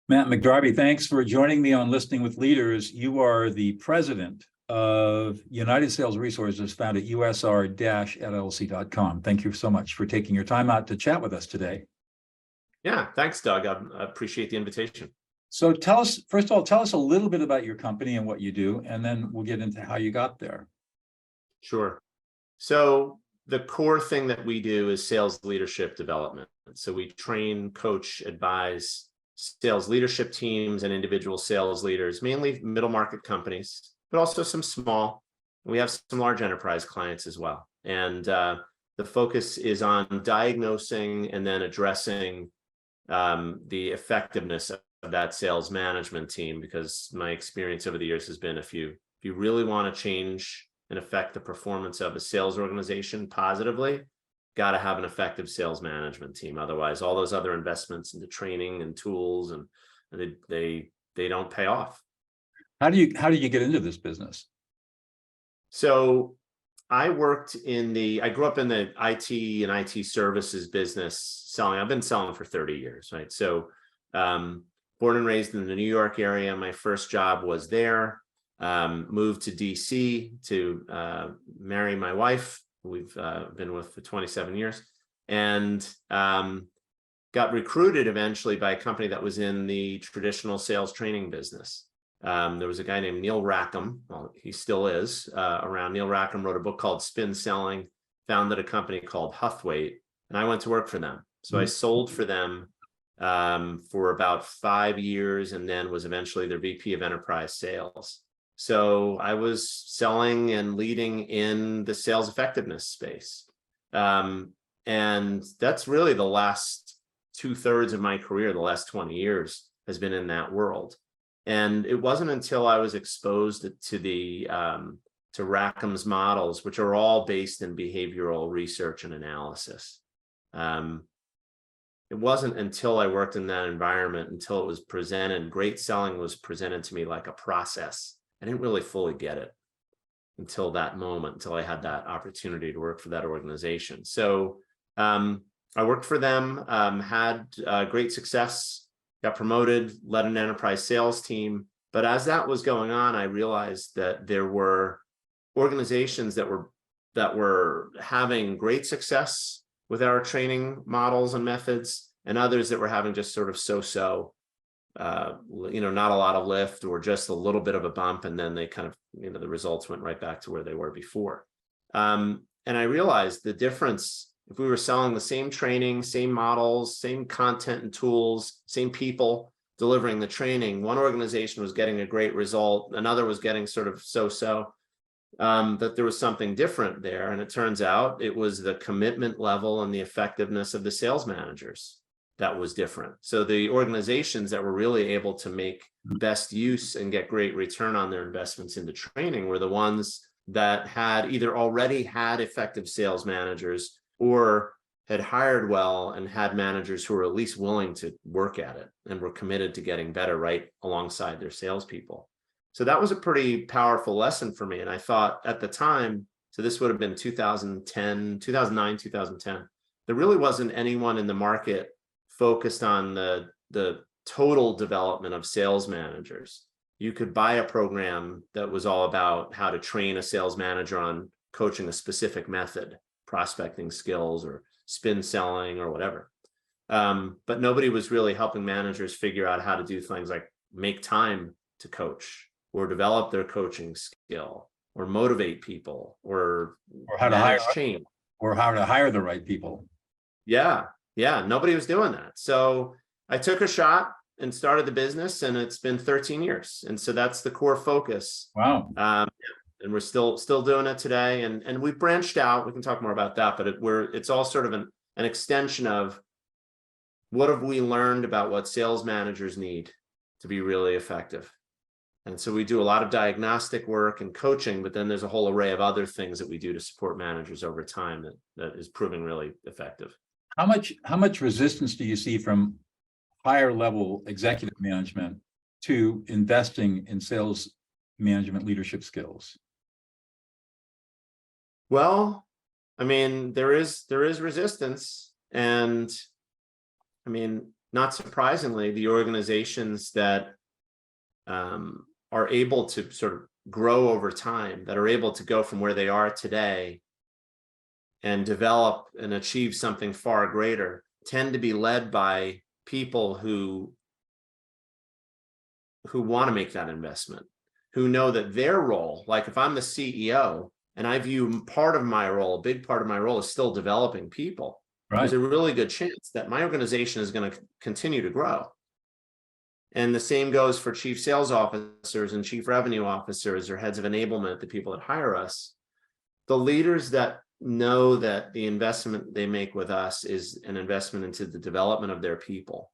Matt McDarby, thanks for joining me on Listening with Leaders. You are the president of United Sales Resources, found at usr-llc.com. Thank you so much for taking your time out to chat with us today. Yeah, thanks, Doug. I appreciate the invitation. So tell us, first of all, tell us a little bit about your company and what you do, and then we'll get into how you got there. Sure. So the core thing that we do is sales leadership development. So we train, coach, advise sales leadership teams and individual sales leaders, mainly middle market companies, but also some small. We have some large enterprise clients as well. And the focus is on diagnosing and then addressing the effectiveness of that sales management team, because my experience over the years has been if you really want to change and affect the performance of a sales organization positively, got to have an effective sales management team. Otherwise, all those other investments into training and tools, and they don't pay off. How do you get into this business? So I grew up in the IT and IT services business selling. I've been selling for 30 years, right? So born and raised in the New York area. My first job was there. Moved to DC to marry my wife. We've been with for 27 years, and got recruited eventually by a company that was in the traditional sales training business. There was a guy named Neil Rackham. Well, he still is around. Neil Rackham wrote a book called Spin Selling, founded a company called Huthwaite, and I went to work for them. So I sold for them for about 5 years, and then was eventually their VP of enterprise sales. So I was selling and leading in the sales effectiveness space. And that's really the last 2/3 of my career, the last 20 years has been in that world. And it wasn't until I was exposed to Rackham's models, which are all based in behavioral research and analysis. It wasn't until I worked in that environment, until it was presented, great selling was presented to me like a process. I didn't really fully get it until that moment, until I had that opportunity to work for that organization. So I worked for them, had great success, got promoted, led an enterprise sales team. But as that was going on, I realized that there were organizations that were having great success with our training models and methods, and others that were having just sort of so-so, not a lot of lift, or just a little bit of a bump, and then they kind of, the results went right back to where they were before. And I realized the difference. If we were selling the same training, same models, same content and tools, same people delivering the training, one organization was getting a great result, another was getting sort of so-so, that there was something different there. And it turns out it was the commitment level and the effectiveness of the sales managers that was different. So the organizations that were really able to make best use and get great return on their investments into training were the ones that had either already had effective sales managers, or had hired well and had managers who were at least willing to work at it and were committed to getting better right alongside their salespeople. So that was a pretty powerful lesson for me. And I thought at the time, so this would have been 2009, 2010, there really wasn't anyone in the market focused on the total development of sales managers. You could buy a program that was all about how to train a sales manager on coaching a specific method, prospecting skills or spin selling or whatever. But nobody was really helping managers figure out how to do things like make time to coach, or develop their coaching skill, or motivate people, or how to hire change, or how to hire the right people. Yeah, nobody was doing that. So I took a shot and started the business, and it's been 13 years. And so that's the core focus. Wow. And we're still doing it today, and we've branched out. We can talk more about that, but it's all sort of an extension of what have we learned about what sales managers need to be really effective. And so we do a lot of diagnostic work and coaching, but then there's a whole array of other things that we do to support managers over time that is proving really effective. How much resistance do you see from higher level executive management to investing in sales management leadership skills? Well, I mean, there is resistance, and I mean, not surprisingly, the organizations that are able to sort of grow over time, that are able to go from where they are today and develop and achieve something far greater, tend to be led by people who want to make that investment, who know that their role, like if I'm the CEO and I view part of my role, a big part of my role is still developing people, Right. there's a really good chance that my organization is going to continue to grow. And the same goes for chief sales officers and chief revenue officers or heads of enablement, the people that hire us. The leaders that know that the investment they make with us is an investment into the development of their people.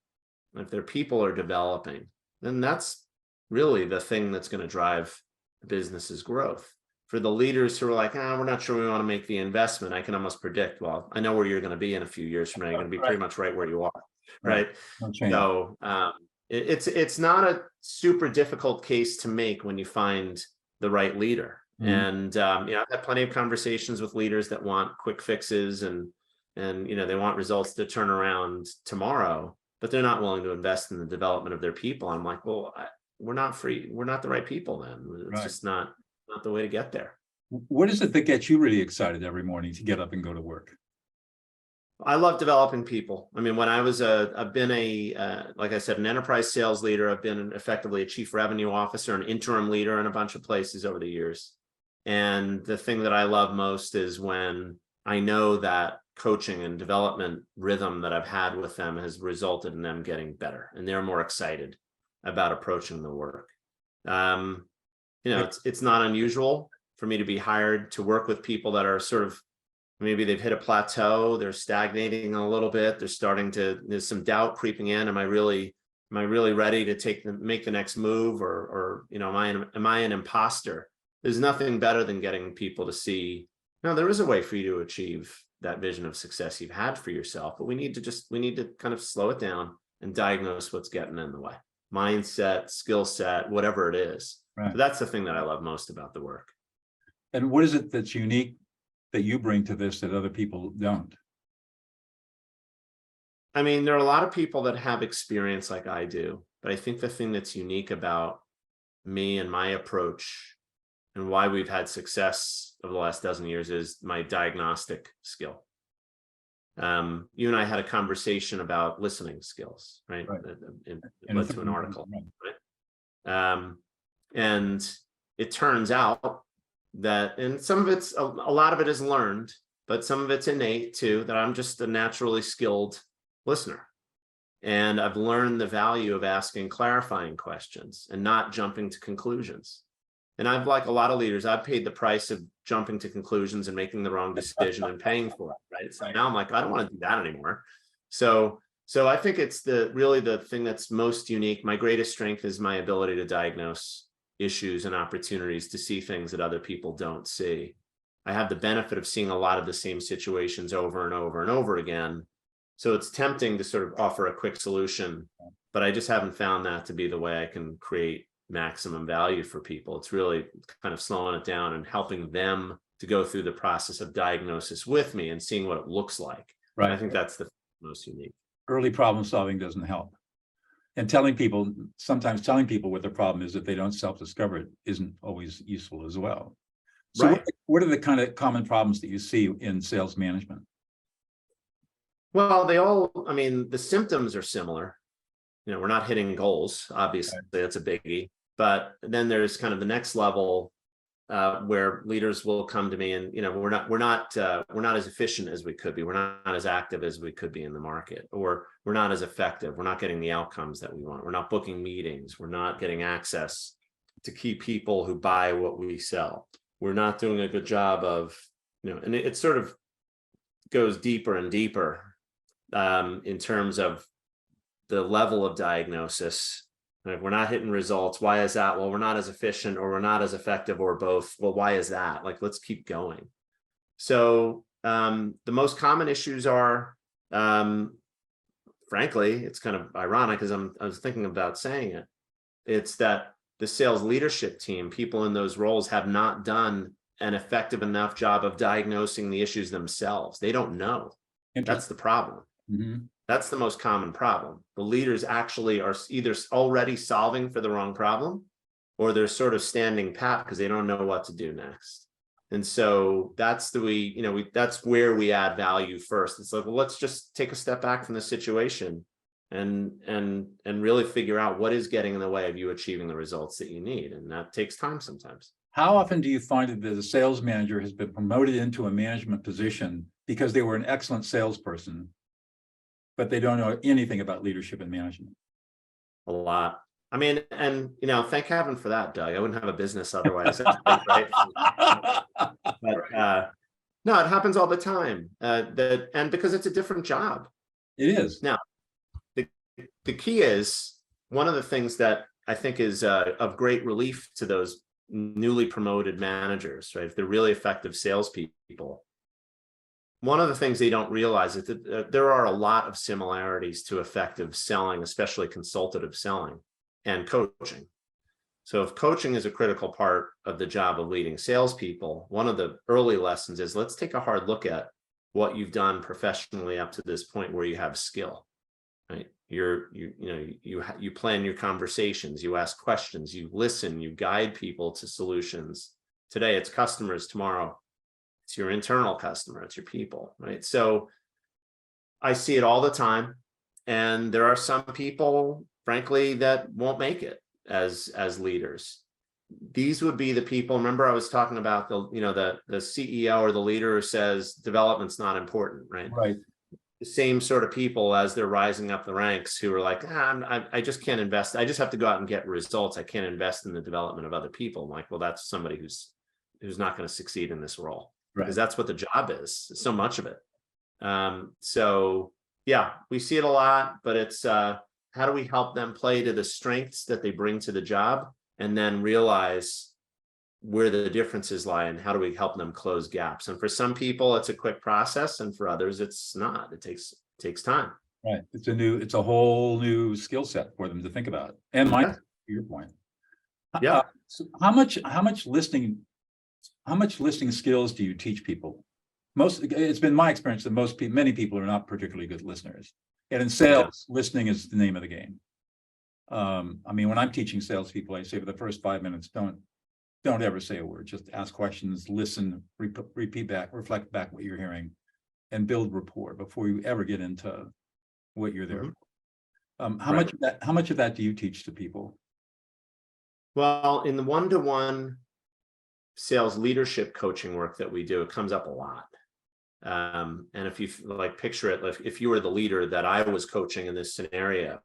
If their people are developing, then that's really the thing that's going to drive the business's growth. For the leaders who are like, we're not sure we want to make the investment, I can almost predict, well, I know where you're going to be in a few years from now. You're going to be pretty much right where you are, right? So it's not a super difficult case to make when you find the right leader. And I've had plenty of conversations with leaders that want quick fixes and they want results to turn around tomorrow, but they're not willing to invest in the development of their people. I'm like, well, we're not the right people then. It's just not the way to get there. What is it that gets you really excited every morning to get up and go to work? I love developing people. I mean, when I was I've been like I said, an enterprise sales leader. I've been effectively a chief revenue officer, an interim leader in a bunch of places over the years. And the thing that I love most is when I know that coaching and development rhythm that I've had with them has resulted in them getting better and they're more excited about approaching the work. It's not unusual for me to be hired to work with people that are sort of, maybe they've hit a plateau, they're stagnating a little bit, there's some doubt creeping in. Am I really ready to make the next move, or am I an imposter? There's nothing better than getting people to see, no, there is a way for you to achieve that vision of success you've had for yourself, but we need to kind of slow it down and diagnose what's getting in the way. Mindset, skill set, whatever it is. Right. So that's the thing that I love most about the work. And what is it that's unique that you bring to this that other people don't? I mean, there are a lot of people that have experience like I do, but I think the thing that's unique about me and my approach and why we've had success over the last dozen years is my diagnostic skill. You and I had a conversation about listening skills, right? It led to an article, right? And it turns out that, and some of it's, a lot of it is learned, but some of it's innate too, that I'm just a naturally skilled listener. And I've learned the value of asking clarifying questions and not jumping to conclusions. And I've, like a lot of leaders, I've paid the price of jumping to conclusions and making the wrong decision and paying for it, right? So now I'm like, I don't want to do that anymore. So I think it's really the thing that's most unique. My greatest strength is my ability to diagnose issues and opportunities, to see things that other people don't see. I have the benefit of seeing a lot of the same situations over and over and over again. So it's tempting to sort of offer a quick solution, but I just haven't found that to be the way I can create maximum value for people. It's really kind of slowing it down and helping them to go through the process of diagnosis with me and seeing what it looks like. Right. I think that's the most unique. Early problem solving doesn't help. And sometimes telling people what the problem is, if they don't self-discover it, isn't always useful as well. So right. What are the kind of common problems that you see in sales management? Well, the symptoms are similar. We're not hitting goals, obviously, right. That's a biggie. But then there's kind of the next level where leaders will come to me and, we're not as efficient as we could be. We're not as active as we could be in the market, or we're not as effective. We're not getting the outcomes that we want. We're not booking meetings. We're not getting access to key people who buy what we sell. We're not doing a good job of, and it sort of goes deeper and deeper in terms of the level of diagnosis. If we're not hitting results, why is that? Well, we're not as efficient, or we're not as effective, or both. Well, why is that? Like, let's keep going. So the most common issues are, frankly, it's kind of ironic because I was thinking about saying it. It's that the sales leadership team, people in those roles, have not done an effective enough job of diagnosing the issues themselves. They don't know. That's the problem. Mm-hmm. That's the most common problem. The leaders actually are either already solving for the wrong problem, or they're sort of standing pat because they don't know what to do next. And so that's that's where we add value first. It's like, well, let's just take a step back from the situation and really figure out what is getting in the way of you achieving the results that you need. And that takes time sometimes. How often do you find that a sales manager has been promoted into a management position because they were an excellent salesperson, but they don't know anything about leadership and management? A lot. I mean, and thank heaven for that, Doug. I wouldn't have a business otherwise. Right? But no, it happens all the time. And because it's a different job. It is. Now, the key is, one of the things that I think is of great relief to those newly promoted managers, right? If they're really effective salespeople, one of the things they don't realize is that there are a lot of similarities to effective selling, especially consultative selling and coaching. So if coaching is a critical part of the job of leading salespeople, one of the early lessons is, let's take a hard look at what you've done professionally up to this point where you have skill, right? You plan your conversations, you ask questions, you listen, you guide people to solutions. Today it's customers, tomorrow it's your internal customer, it's your people, right? So I see it all the time. And there are some people, frankly, that won't make it as leaders. These would be the people. Remember, I was talking about the CEO or the leader who says development's not important, right? Right. The same sort of people as they're rising up the ranks who are like, I just can't invest. I just have to go out and get results. I can't invest in the development of other people. I'm like, well, that's somebody who's not going to succeed in this role, Right. because that's what the job is. So much of it. So yeah, we see it a lot, but it's how do we help them play to the strengths that they bring to the job, and then realize where the differences lie, and how do we help them close gaps? And for some people, it's a quick process, and for others, it's not. It takes time. Right. It's a whole new skill set for them to think about. And to your point. Yeah. So how much listening skills do you teach people? It's been my experience that many people are not particularly good listeners. And in sales, listening is the name of the game. I mean, when I'm teaching salespeople, I say for the first 5 minutes, don't ever say a word. Just ask questions, listen, repeat back, reflect back what you're hearing, and build rapport before you ever get into what you're there for. How much of that do you teach to people? Well, in the one-to-one sales leadership coaching work that we do, it comes up a lot. And if you picture it, if you were the leader that I was coaching in this scenario,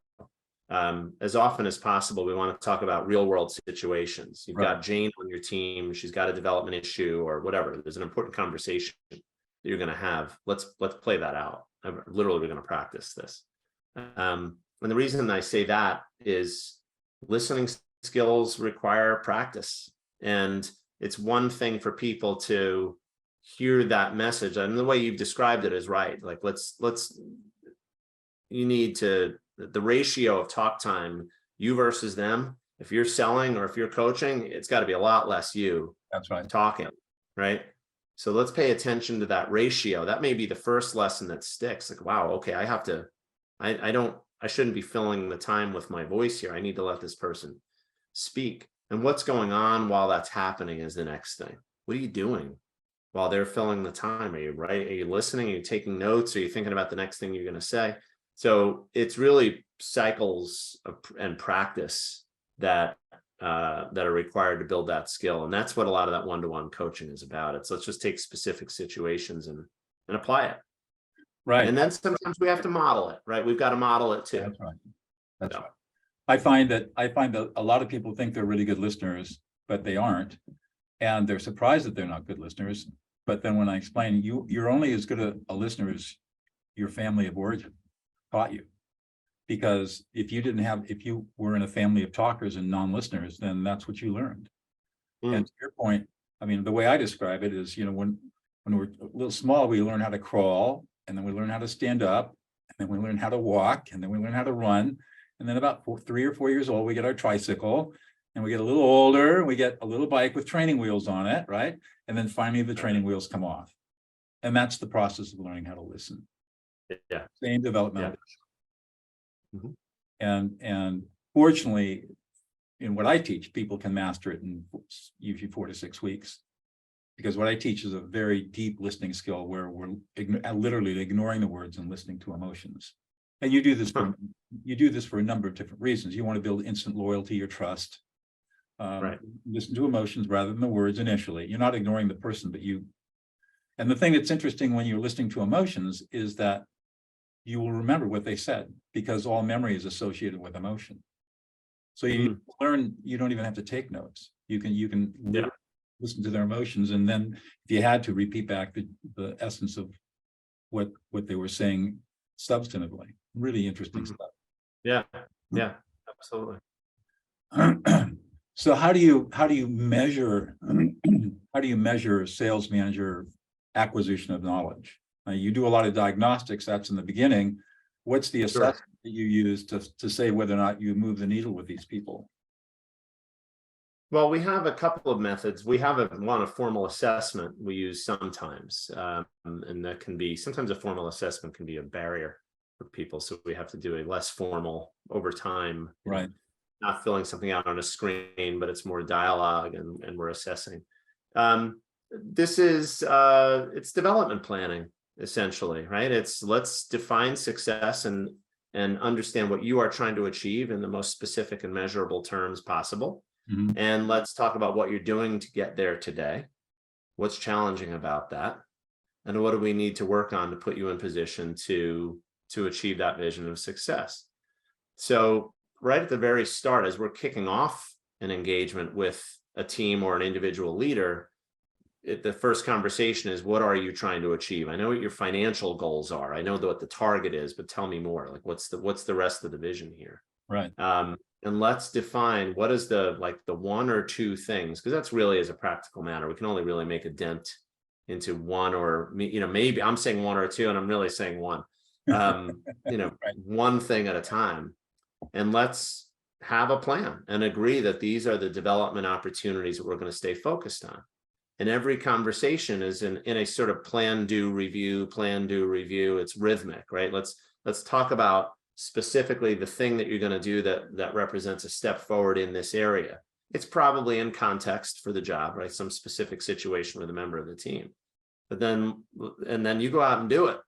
as often as possible, we want to talk about real world situations. You've got Jane on your team. She's got a development issue or whatever. There's an important conversation that you're going to have. Let's play that out. Literally, we're going to practice this. And the reason I say that is listening skills require practice. And it's one thing for people to hear that message. And the way you've described it is right. Like, you need to, the ratio of talk time, you versus them, if you're selling or if you're coaching, it's got to be a lot less you. That's right. Talking, right? So let's pay attention to that ratio. That may be the first lesson that sticks. Like, wow, okay, I shouldn't be filling the time with my voice here. I need to let this person speak. And what's going on while that's happening is the next thing. What are you doing while they're filling the time? Are you right? Are you listening? Are you taking notes? Are you thinking about the next thing you're going to say? So it's really cycles and practice that are required to build that skill. And that's what a lot of that one-to-one coaching is about. It's let's just take specific situations and apply it. Right. And then sometimes we have to model it, right? We've got to model it too. That's right. That's right. I find that a lot of people think they're really good listeners, but they aren't. And they're surprised that they're not good listeners. But then when I explain, you're only as good a listener as your family of origin taught you. Because if you were in a family of talkers and non-listeners, then that's what you learned. And to your point, I mean, the way I describe it is, when we're a little small, we learn how to crawl, and then we learn how to stand up, and then we learn how to walk, and then we learn how to run. And then about 3 or 4 years old, we get our tricycle, and we get a little older, and we get a little bike with training wheels on it, right? And then finally the training wheels come off. And that's the process of learning how to listen. Yeah. Same developmental. Yeah. Mhm. And fortunately, in what I teach, people can master it in usually 4 to 6 weeks. Because what I teach is a very deep listening skill where we're literally ignoring the words and listening to emotions. And you do this for a number of different reasons. You want to build instant loyalty or trust. Right. Listen to emotions rather than the words initially. You're not ignoring the person, but you. And the thing that's interesting when you're listening to emotions is that you will remember what they said because all memory is associated with emotion. So you learn, you don't even have to take notes. You can listen to their emotions, and then if you had to repeat back the essence of what they were saying substantively. Really interesting stuff. Yeah, absolutely. So how do you measure sales manager acquisition of knowledge? You do a lot of diagnostics. That's in the beginning. What's the assessment that you use to say whether or not you move the needle with these people? Well, we have a couple of methods. We have a formal assessment we use sometimes, and that can be sometimes a formal assessment can be a barrier for people. So we have to do a less formal over time, right? Not filling something out on a screen, but it's more dialogue, and we're assessing. This is it's development planning essentially, right? It's let's define success and understand what you are trying to achieve in the most specific and measurable terms possible. And let's talk about what you're doing to get there today. What's challenging about that? And what do we need to work on to put you in position to achieve that vision of success? So right at the very start, as we're kicking off an engagement with a team or an individual leader, the first conversation is, what are you trying to achieve? I know what your financial goals are. I know what the target is, but tell me more. Like, what's the rest of the vision here? Right. And let's define what is the one or two things, because that's really, as a practical matter, we can only really make a dent into one, or maybe I'm saying one or two and I'm really saying one, right. One thing at a time. And let's have a plan and agree that these are the development opportunities that we're going to stay focused on. And every conversation is in a sort of plan, do, review. It's rhythmic, right? Let's talk about specifically the thing that you're going to do that represents a step forward in this area. It's probably in context for the job, right? Some specific situation with a member of the team. But then you go out and do it.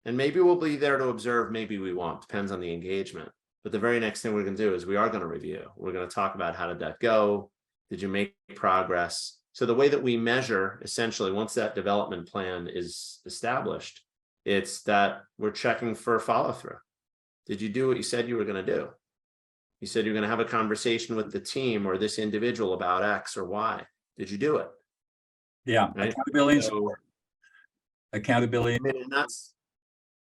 And maybe we'll be there to observe, maybe we won't, depends on the engagement. But the very next thing we're going to do is we are going to review. We're going to talk about, how did that go? Did you make progress? So the way that we measure, essentially, once that development plan is established, it's that we're checking for follow through. Did you do what you said you were going to do? You said you're going to have a conversation with the team or this individual about X or Y. Did you do it? Yeah. Right? Accountability and support. Accountability. I mean, and that's,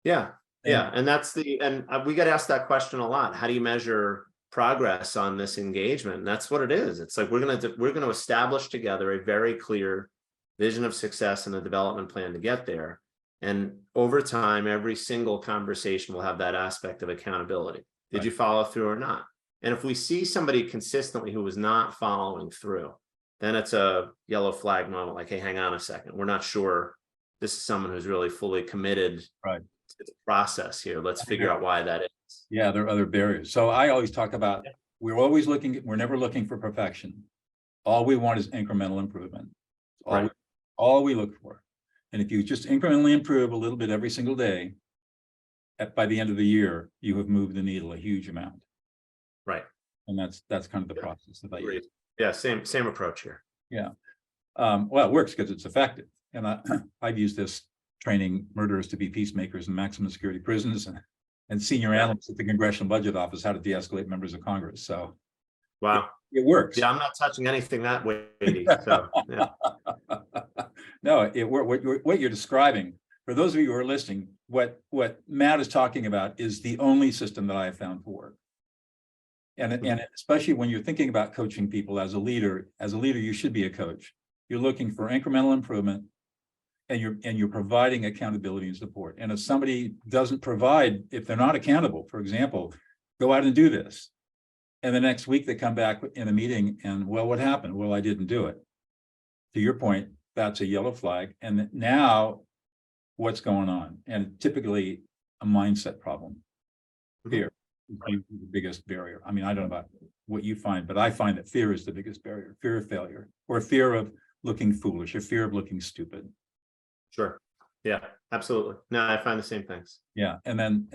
yeah. And that's and we get asked that question a lot. How do you measure progress on this engagement? And that's what it is. It's like we're going to establish together a very clear vision of success and a development plan to get there. And over time, every single conversation will have that aspect of accountability. Did you follow through or not? And if we see somebody consistently who was not following through, then it's a yellow flag moment. Like, hey, hang on a second. We're not sure this is someone who's really fully committed to the process here. Let's figure out why that is. Yeah, there are other barriers. So I always talk about, we're never looking for perfection. All we want is incremental improvement. All we look for. And if you just incrementally improve a little bit every single day, by the end of the year, you have moved the needle a huge amount. Right. And that's kind of the process that I use. Yeah, same approach here. Yeah. Well, it works because it's effective. And I've used this training murderers to be peacemakers in maximum security prisons and senior analysts at the Congressional Budget Office how to de-escalate members of Congress. So wow. It works. Yeah, I'm not touching anything that weighty. So yeah. No, what you're describing, for those of you who are listening, what Matt is talking about is the only system that I have found for work. And especially when you're thinking about coaching people as a leader, you should be a coach. You're looking for incremental improvement, and you're providing accountability and support. And if somebody doesn't provide, if they're not accountable, for example, go out and do this. And the next week they come back in a meeting and, well, what happened? Well, I didn't do it. To your point, that's a yellow flag. And now what's going on? And typically a mindset problem. Mhm. Fear is the biggest barrier. I mean, I don't know about what you find, but I find that fear is the biggest barrier. Fear of failure, or fear of looking foolish, or fear of looking stupid. Sure. Yeah, absolutely. No, I find the same things. Yeah, and then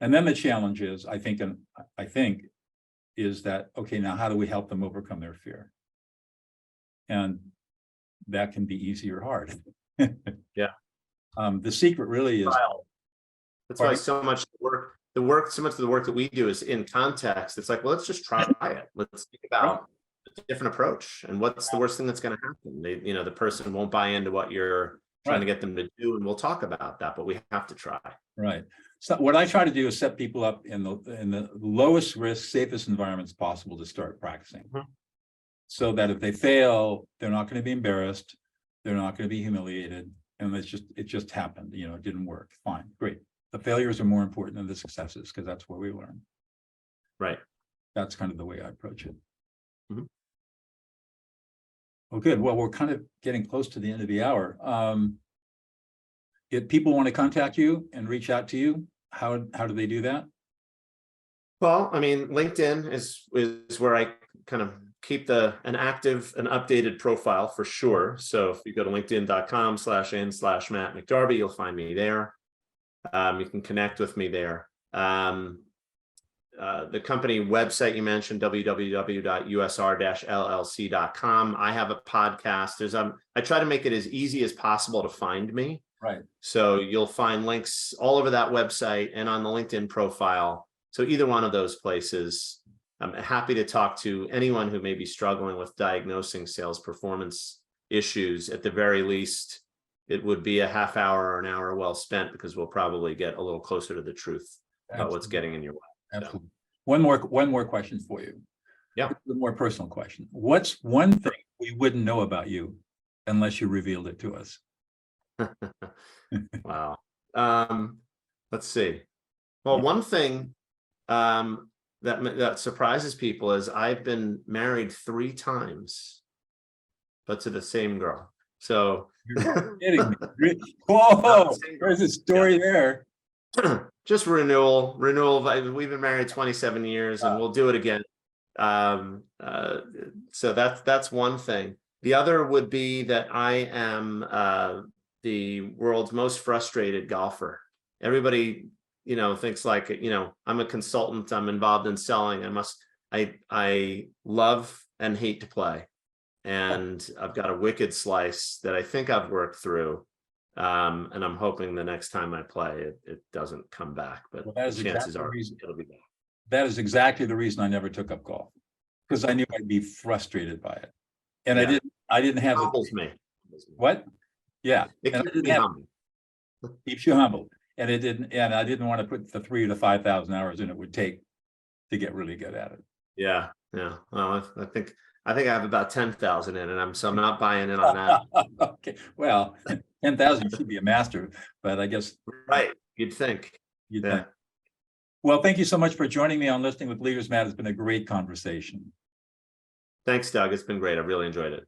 the challenge is, I think, is that, okay, now how do we help them overcome their fear? And that can be easy or hard. Yeah. The secret really is. That's why so much of the work that we do is in context. It's like, well, let's just try it. Let's think about a different approach. And what's the worst thing that's going to happen? The person won't buy into what you're trying to get them to do, and we'll talk about that, but we have to try. Right. So what I try to do is set people up in the lowest risk, safest environments possible to start practicing. Mhm. So that if they fail, they're not going to be embarrassed, they're not going to be humiliated, and it just happened. It didn't work. Fine, great. The failures are more important than the successes, because that's where we learn. Right. That's kind of the way I approach it. Mhm. Oh, good. Well, we're kind of getting close to the end of the hour. If people want to contact you and reach out to you, how do they do that? Well, I mean, LinkedIn is where I kind of keep an active and updated profile for sure. So if you go to linkedin.com/Matt McDarby, you'll find me there. You can connect with me there. The company website you mentioned, www.usr-llc.com. I have a podcast. I try to make it as easy as possible to find me. Right. So you'll find links all over that website and on the LinkedIn profile. So either one of those places, I'm happy to talk to anyone who may be struggling with diagnosing sales performance issues. At the very least, it would be a half hour or an hour well spent, because we'll probably get a little closer to the truth about what's getting in your way. Absolutely. One more question for you. Yeah. A more personal question. What's one thing we wouldn't know about you unless you revealed it to us? Wow. Let's see. Well, one thing that surprises people is I've been married 3 times, but to the same girl. So You're kidding me. Whoa, there's a story there. Just renewal. We've been married 27 years, and we'll do it again. So that's one thing. The other would be that I am the world's most frustrated golfer. Everybody, thinks like, I'm a consultant, I'm involved in selling. I love and hate to play. And I've got a wicked slice that I think I've worked through. And I'm hoping the next time I play, it doesn't come back, but the chances are it'll be back. That is exactly the reason I never took up golf, because I knew I'd be frustrated by it. And I didn't have Humbles me. What? Yeah. It keeps me humble. Keeps you humble. And I didn't want to put the 3,000 to 5,000 hours in it would take to get really good at it. Yeah. Well, I think I have about 10,000 in, and I'm not buying in on that. Okay. Well, 10,000 should be a master, but I guess right. You'd think. Think. Well, thank you so much for joining me on Listening with Leaders, Matt. It's been a great conversation. Thanks, Doug. It's been great. I really enjoyed it.